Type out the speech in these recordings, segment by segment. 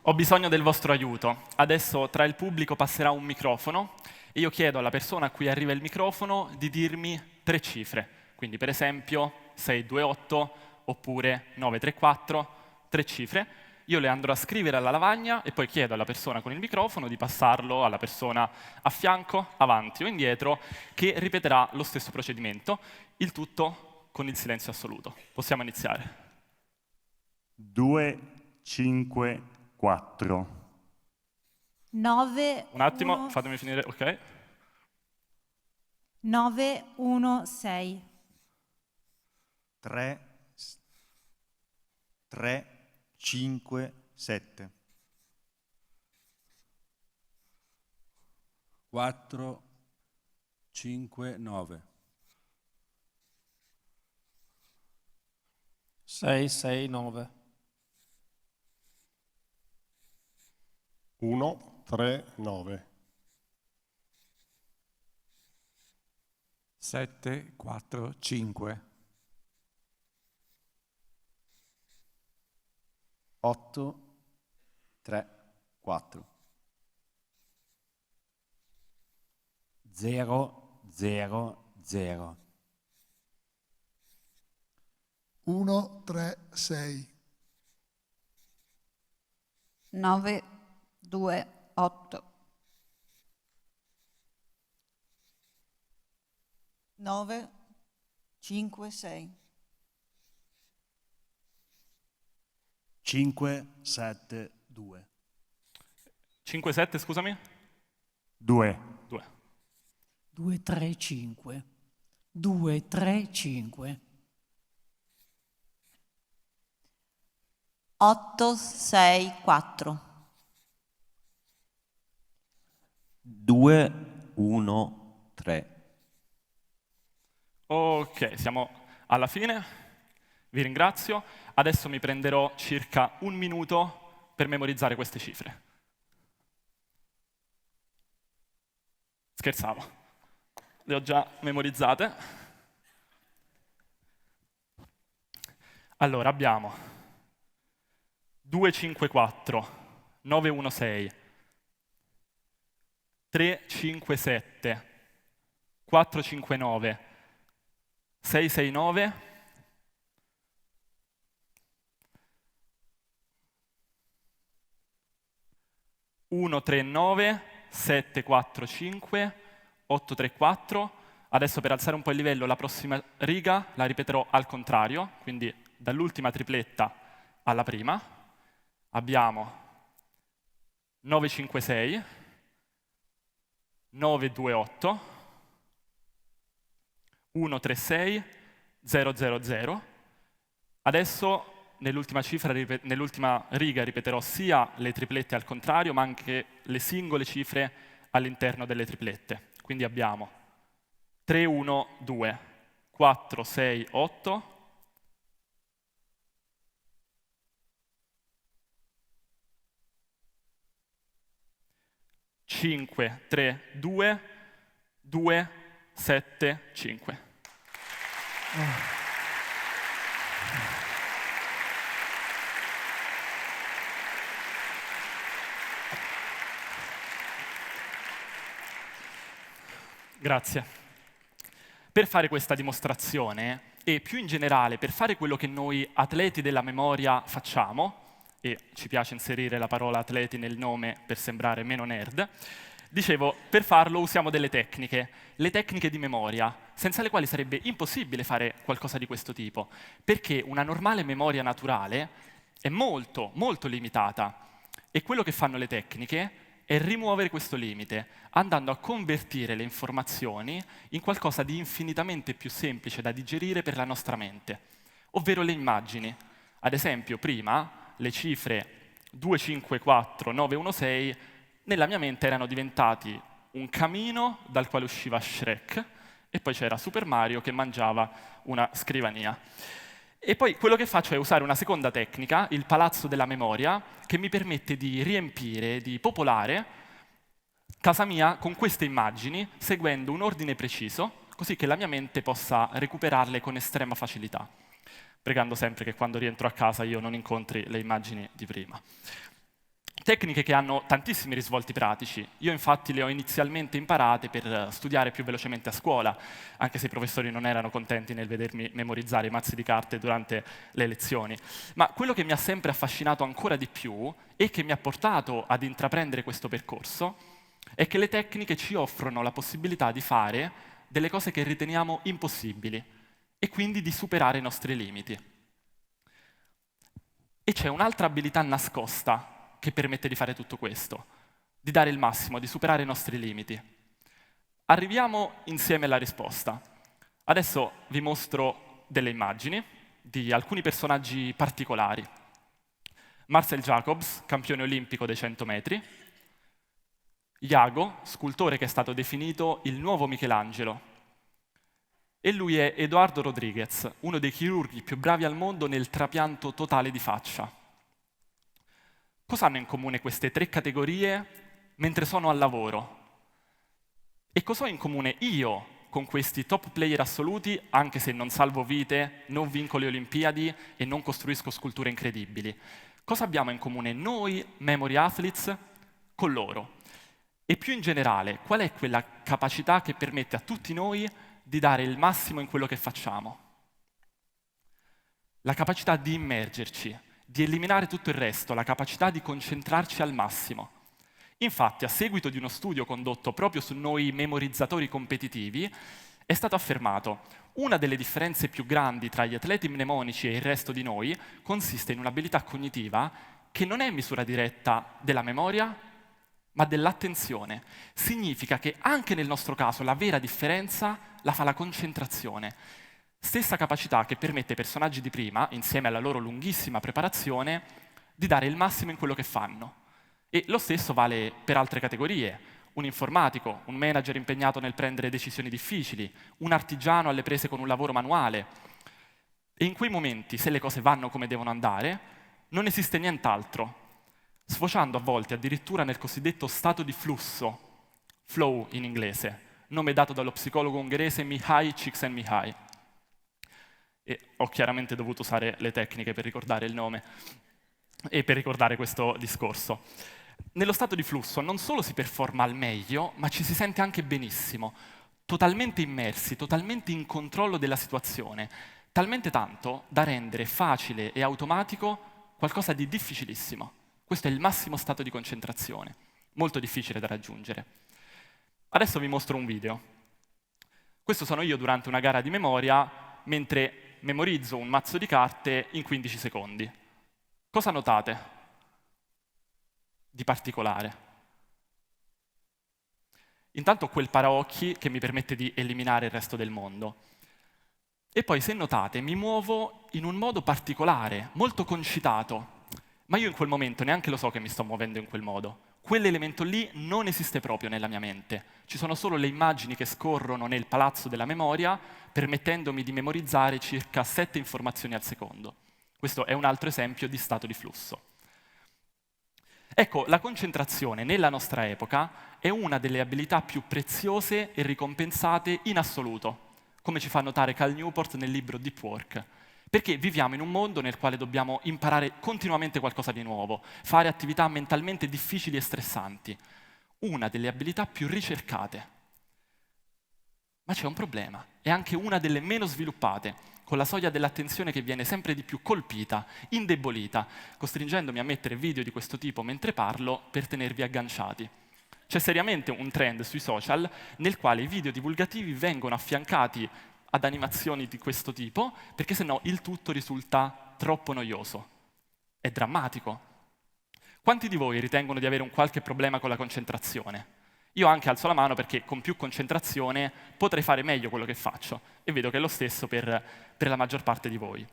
Ho bisogno del vostro aiuto. Adesso tra il pubblico passerà un microfono e io chiedo alla persona a cui arriva il microfono di dirmi 3 cifre. Quindi per esempio 628 oppure 934, 3 cifre. Io le andrò a scrivere alla lavagna e poi chiedo alla persona con il microfono di passarlo alla persona a fianco, avanti o indietro, che ripeterà lo stesso procedimento, il tutto con il silenzio assoluto. Possiamo iniziare. 2, 5, 4. 9, Un attimo, 1, fatemi finire, ok? 9, 1, 6. 3, 5, 7. 4, 5, 9. 6, 6, 9. 1, 3, 9. 7, 4, 5. 8, 3, 4. 0, 0, 0. 1, 3, 6. 9, 2, 8. 9, 5, 6. 5, 7, 2. 5, 7, scusami? 2. 2. 2, 3, 5. 2, 3, 5. 8, 6, 4. 2, 1, 3. Ok, siamo alla fine. Vi ringrazio. Adesso mi prenderò circa 1 minuto per memorizzare queste cifre. Scherzavo. Le ho già memorizzate. Allora, abbiamo 254, 916, 357, 459, 669, 139, 745, 834. Adesso per alzare un po' il livello, la prossima riga la ripeterò al contrario, quindi dall'ultima tripletta alla prima. Abbiamo 956, 928, 136, 000. Adesso nell'ultima riga ripeterò sia le triplette al contrario, ma anche le singole cifre all'interno delle triplette. Quindi abbiamo 3, 1, 2, 4, 6, 8, 5, 3, 2, 2, 7, 5. Grazie. Per fare questa dimostrazione e più in generale per fare quello che noi atleti della memoria facciamo, e ci piace inserire la parola atleti nel nome per sembrare meno nerd, dicevo, per farlo usiamo delle tecniche, le tecniche di memoria, senza le quali sarebbe impossibile fare qualcosa di questo tipo, perché una normale memoria naturale è molto, molto limitata, e quello che fanno le tecniche è rimuovere questo limite, andando a convertire le informazioni in qualcosa di infinitamente più semplice da digerire per la nostra mente, ovvero le immagini. Ad esempio, prima le cifre 254, 916 nella mia mente erano diventati un camino dal quale usciva Shrek e poi c'era Super Mario che mangiava una scrivania. E poi quello che faccio è usare una seconda tecnica, il palazzo della memoria, che mi permette di riempire, di popolare casa mia con queste immagini, seguendo un ordine preciso, così che la mia mente possa recuperarle con estrema facilità, pregando sempre che quando rientro a casa io non incontri le immagini di prima. Tecniche che hanno tantissimi risvolti pratici. Io infatti le ho inizialmente imparate per studiare più velocemente a scuola, anche se i professori non erano contenti nel vedermi memorizzare i mazzi di carte durante le lezioni. Ma quello che mi ha sempre affascinato ancora di più e che mi ha portato ad intraprendere questo percorso è che le tecniche ci offrono la possibilità di fare delle cose che riteniamo impossibili e quindi di superare i nostri limiti. E c'è un'altra abilità nascosta che permette di fare tutto questo, di dare il massimo, di superare i nostri limiti. Arriviamo insieme alla risposta. Adesso vi mostro delle immagini di alcuni personaggi particolari. Marcel Jacobs, campione olimpico dei 100 metri. Iago, scultore che è stato definito il nuovo Michelangelo. E lui è Eduardo Rodriguez, uno dei chirurghi più bravi al mondo nel trapianto totale di faccia. Cosa hanno in comune queste tre categorie mentre sono al lavoro? E cosa ho in comune io con questi top player assoluti, anche se non salvo vite, non vinco le Olimpiadi e non costruisco sculture incredibili? Cosa abbiamo in comune noi, memory athletes, con loro? E più in generale, qual è quella capacità che permette a tutti noi di dare il massimo in quello che facciamo? La capacità di immergerci, di eliminare tutto il resto, la capacità di concentrarci al massimo. Infatti, a seguito di uno studio condotto proprio su noi memorizzatori competitivi, è stato affermato: una delle differenze più grandi tra gli atleti mnemonici e il resto di noi consiste in un'abilità cognitiva che non è misura diretta della memoria, ma dell'attenzione. Significa che anche nel nostro caso la vera differenza la fa la concentrazione. Stessa capacità che permette ai personaggi di prima, insieme alla loro lunghissima preparazione, di dare il massimo in quello che fanno. E lo stesso vale per altre categorie. Un informatico, un manager impegnato nel prendere decisioni difficili, un artigiano alle prese con un lavoro manuale. E in quei momenti, se le cose vanno come devono andare, non esiste nient'altro, sfociando a volte addirittura nel cosiddetto stato di flusso, flow in inglese, nome dato dallo psicologo ungherese Mihaly Csikszentmihalyi. E ho chiaramente dovuto usare le tecniche per ricordare il nome e per ricordare questo discorso. Nello stato di flusso non solo si performa al meglio, ma ci si sente anche benissimo, totalmente immersi, totalmente in controllo della situazione, talmente tanto da rendere facile e automatico qualcosa di difficilissimo. Questo è il massimo stato di concentrazione, molto difficile da raggiungere. Adesso vi mostro un video. Questo sono io durante una gara di memoria, mentre memorizzo un mazzo di carte in 15 secondi. Cosa notate di particolare? Intanto quel paraocchi che mi permette di eliminare il resto del mondo. E poi, se notate, mi muovo in un modo particolare, molto concitato, ma io in quel momento neanche lo so che mi sto muovendo in quel modo. Quell'elemento lì non esiste proprio nella mia mente. Ci sono solo le immagini che scorrono nel palazzo della memoria, permettendomi di memorizzare circa 7 informazioni al secondo. Questo è un altro esempio di stato di flusso. Ecco, la concentrazione nella nostra epoca è una delle abilità più preziose e ricompensate in assoluto, come ci fa notare Cal Newport nel libro Deep Work. Perché viviamo in un mondo nel quale dobbiamo imparare continuamente qualcosa di nuovo, fare attività mentalmente difficili e stressanti. Una delle abilità più ricercate. Ma c'è un problema, è anche una delle meno sviluppate, con la soglia dell'attenzione che viene sempre di più colpita, indebolita, costringendomi a mettere video di questo tipo mentre parlo per tenervi agganciati. C'è seriamente un trend sui social nel quale i video divulgativi vengono affiancati ad animazioni di questo tipo, perché sennò il tutto risulta troppo noioso. È drammatico. Quanti di voi ritengono di avere un qualche problema con la concentrazione? Io anche alzo la mano perché con più concentrazione potrei fare meglio quello che faccio, e vedo che è lo stesso per la maggior parte di voi.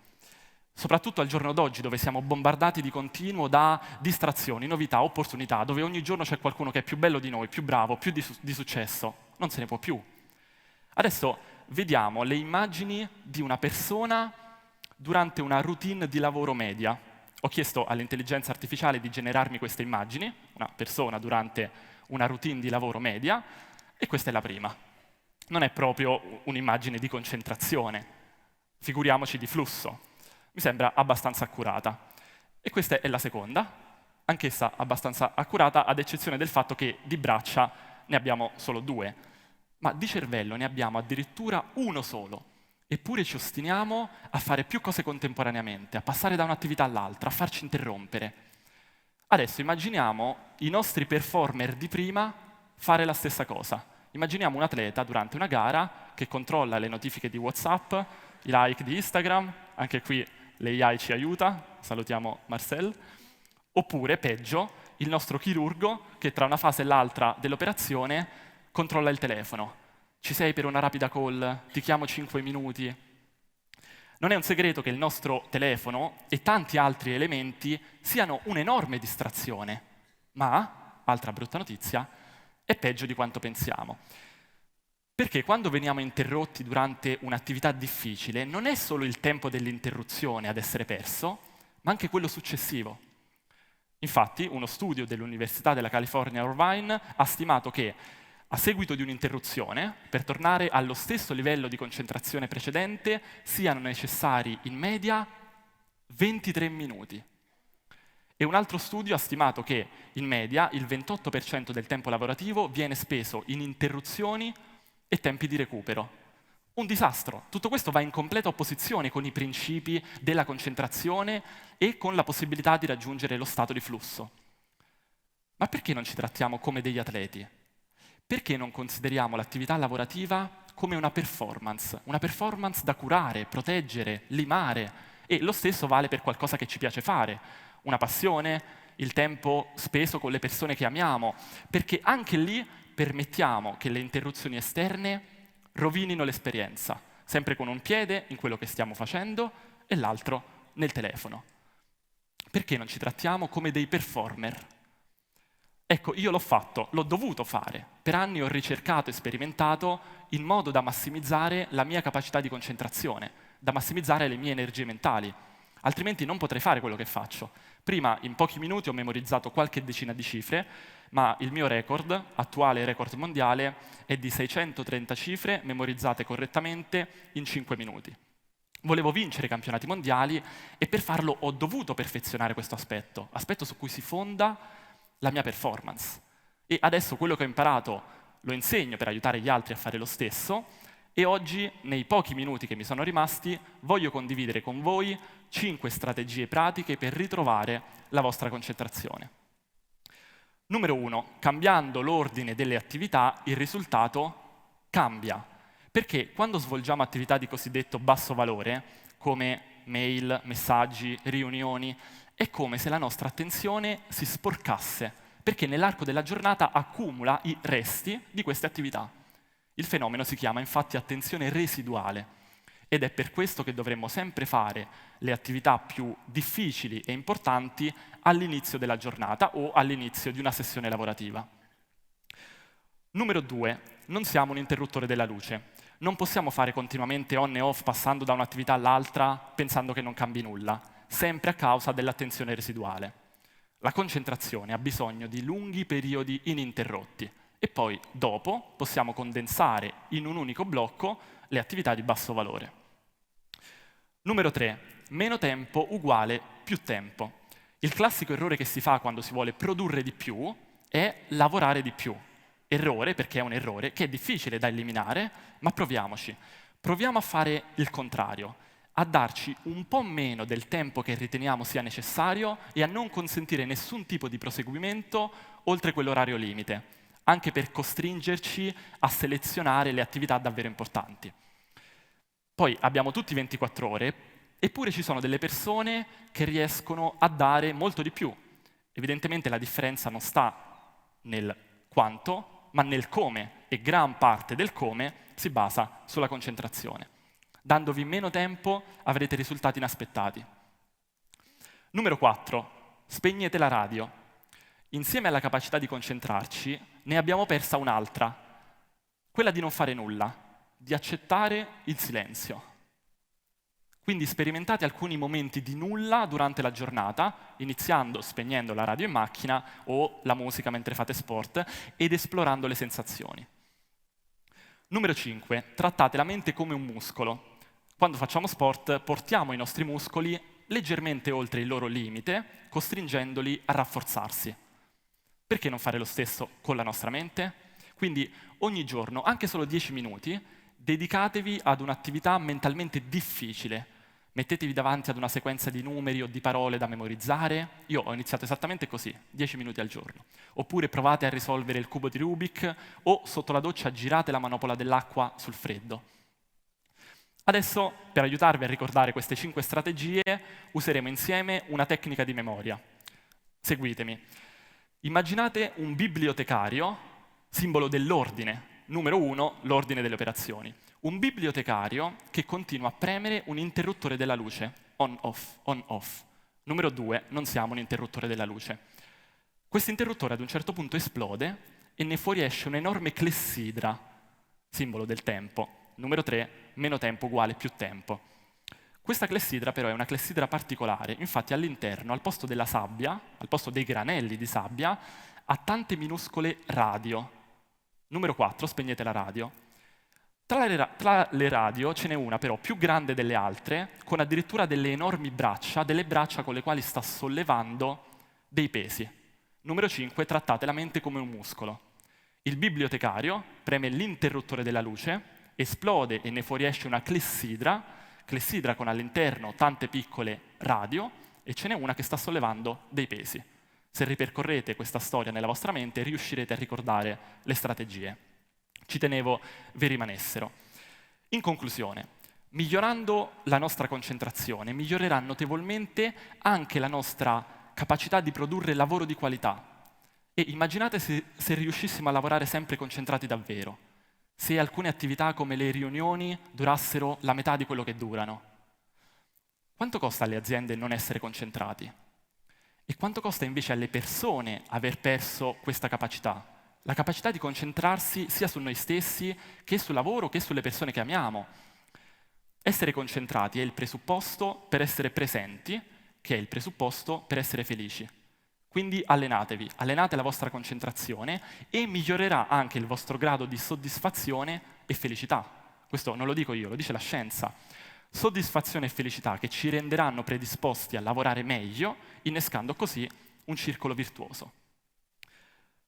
Soprattutto al giorno d'oggi, dove siamo bombardati di continuo da distrazioni, novità, opportunità, dove ogni giorno c'è qualcuno che è più bello di noi, più bravo, più di successo. Non se ne può più. Adesso vediamo le immagini di una persona durante una routine di lavoro media. Ho chiesto all'intelligenza artificiale di generarmi queste immagini, una persona durante una routine di lavoro media, e questa è la prima. Non è proprio un'immagine di concentrazione, figuriamoci di flusso. Mi sembra abbastanza accurata. E questa è la seconda. anch'essa abbastanza accurata, ad eccezione del fatto che di braccia ne abbiamo solo 2, ma di cervello ne abbiamo addirittura 1 solo. Eppure ci ostiniamo a fare più cose contemporaneamente, a passare da un'attività all'altra, a farci interrompere. Adesso immaginiamo i nostri performer di prima fare la stessa cosa. Immaginiamo un atleta durante una gara che controlla le notifiche di WhatsApp, i like di Instagram, anche qui l'AI ci aiuta, salutiamo Marcel, oppure, peggio, il nostro chirurgo che tra una fase e l'altra dell'operazione controlla il telefono. Ci sei per una rapida call? Ti chiamo 5 minuti? Non è un segreto che il nostro telefono e tanti altri elementi siano un'enorme distrazione, ma, altra brutta notizia, è peggio di quanto pensiamo. Perché quando veniamo interrotti durante un'attività difficile, non è solo il tempo dell'interruzione ad essere perso, ma anche quello successivo. Infatti, uno studio dell'Università della California Irvine ha stimato che, a seguito di un'interruzione, per tornare allo stesso livello di concentrazione precedente, siano necessari in media 23 minuti. E un altro studio ha stimato che, in media, il 28% del tempo lavorativo viene speso in interruzioni e tempi di recupero. Un disastro. Tutto questo va in completa opposizione con i principi della concentrazione e con la possibilità di raggiungere lo stato di flusso. Ma perché non ci trattiamo come degli atleti? Perché non consideriamo l'attività lavorativa come una performance da curare, proteggere, limare, e lo stesso vale per qualcosa che ci piace fare, una passione, il tempo speso con le persone che amiamo, perché anche lì permettiamo che le interruzioni esterne rovinino l'esperienza, sempre con un piede in quello che stiamo facendo e l'altro nel telefono. Perché non ci trattiamo come dei performer? Ecco, io l'ho fatto, l'ho dovuto fare. Per anni ho ricercato e sperimentato in modo da massimizzare la mia capacità di concentrazione, da massimizzare le mie energie mentali. Altrimenti non potrei fare quello che faccio. Prima, in pochi minuti, ho memorizzato qualche decina di cifre, ma il mio record, attuale record mondiale, è di 630 cifre memorizzate correttamente in 5 minuti. Volevo vincere i campionati mondiali e per farlo ho dovuto perfezionare questo aspetto su cui si fonda la mia performance. E adesso quello che ho imparato lo insegno per aiutare gli altri a fare lo stesso, e oggi, nei pochi minuti che mi sono rimasti, voglio condividere con voi 5 strategie pratiche per ritrovare la vostra concentrazione. Numero 1, cambiando l'ordine delle attività, il risultato cambia. Perché quando svolgiamo attività di cosiddetto basso valore, come mail, messaggi, riunioni, è come se la nostra attenzione si sporcasse, perché nell'arco della giornata accumula i resti di queste attività. Il fenomeno si chiama infatti attenzione residuale, ed è per questo che dovremmo sempre fare le attività più difficili e importanti all'inizio della giornata o all'inizio di una sessione lavorativa. Numero 2, non siamo un interruttore della luce. Non possiamo fare continuamente on e off passando da un'attività all'altra pensando che non cambi nulla, sempre a causa dell'attenzione residuale. La concentrazione ha bisogno di lunghi periodi ininterrotti e poi, dopo, possiamo condensare in un unico blocco le attività di basso valore. Numero 3, meno tempo uguale più tempo. Il classico errore che si fa quando si vuole produrre di più è lavorare di più. Errore, perché è un errore che è difficile da eliminare, ma proviamoci. Proviamo a fare il contrario, a darci un po' meno del tempo che riteniamo sia necessario e a non consentire nessun tipo di proseguimento oltre quell'orario limite, anche per costringerci a selezionare le attività davvero importanti. Poi abbiamo tutti 24 ore, eppure ci sono delle persone che riescono a dare molto di più. Evidentemente la differenza non sta nel quanto, ma nel come, e gran parte del come si basa sulla concentrazione. Dandovi meno tempo avrete risultati inaspettati. Numero 4. Spegnete la radio. Insieme alla capacità di concentrarci, ne abbiamo persa un'altra, quella di non fare nulla, di accettare il silenzio. Quindi sperimentate alcuni momenti di nulla durante la giornata, iniziando spegnendo la radio in macchina o la musica mentre fate sport ed esplorando le sensazioni. Numero 5. Trattate la mente come un muscolo. Quando facciamo sport portiamo i nostri muscoli leggermente oltre il loro limite, costringendoli a rafforzarsi. Perché non fare lo stesso con la nostra mente? Quindi ogni giorno, anche solo 10 minuti, dedicatevi ad un'attività mentalmente difficile. Mettetevi davanti ad una sequenza di numeri o di parole da memorizzare. Io ho iniziato esattamente così, 10 minuti al giorno. Oppure provate a risolvere il cubo di Rubik o sotto la doccia girate la manopola dell'acqua sul freddo. Adesso, per aiutarvi a ricordare queste 5 strategie, useremo insieme una tecnica di memoria. Seguitemi. Immaginate un bibliotecario, simbolo dell'ordine. Numero 1, l'ordine delle operazioni. Un bibliotecario che continua a premere un interruttore della luce, on-off, on-off. Numero 2, non siamo un interruttore della luce. Questo interruttore ad un certo punto esplode e ne fuoriesce un'enorme clessidra, simbolo del tempo. Numero 3, meno tempo uguale più tempo. Questa clessidra però è una clessidra particolare, infatti all'interno, al posto della sabbia, al posto dei granelli di sabbia, ha tante minuscole radio. Numero 4, spegnete la radio. Tra le radio ce n'è una però più grande delle altre, con addirittura delle enormi braccia, delle braccia con le quali sta sollevando dei pesi. Numero 5, trattate la mente come un muscolo. Il bibliotecario preme l'interruttore della luce, esplode e ne fuoriesce una clessidra con all'interno tante piccole radio, e ce n'è una che sta sollevando dei pesi. Se ripercorrete questa storia nella vostra mente, riuscirete a ricordare le strategie. Ci tenevo vi rimanessero. In conclusione, migliorando la nostra concentrazione, migliorerà notevolmente anche la nostra capacità di produrre lavoro di qualità. E immaginate se riuscissimo a lavorare sempre concentrati davvero, se alcune attività come le riunioni durassero la metà di quello che durano. Quanto costa alle aziende non essere concentrati? E quanto costa invece alle persone aver perso questa capacità? La capacità di concentrarsi sia su noi stessi, che sul lavoro, che sulle persone che amiamo. Essere concentrati è il presupposto per essere presenti, che è il presupposto per essere felici. Quindi allenatevi, allenate la vostra concentrazione e migliorerà anche il vostro grado di soddisfazione e felicità. Questo non lo dico io, lo dice la scienza. Soddisfazione e felicità che ci renderanno predisposti a lavorare meglio, innescando così un circolo virtuoso.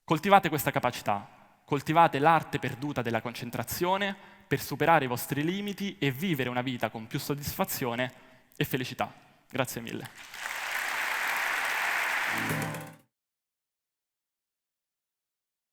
Coltivate questa capacità, coltivate l'arte perduta della concentrazione per superare i vostri limiti e vivere una vita con più soddisfazione e felicità. Grazie mille.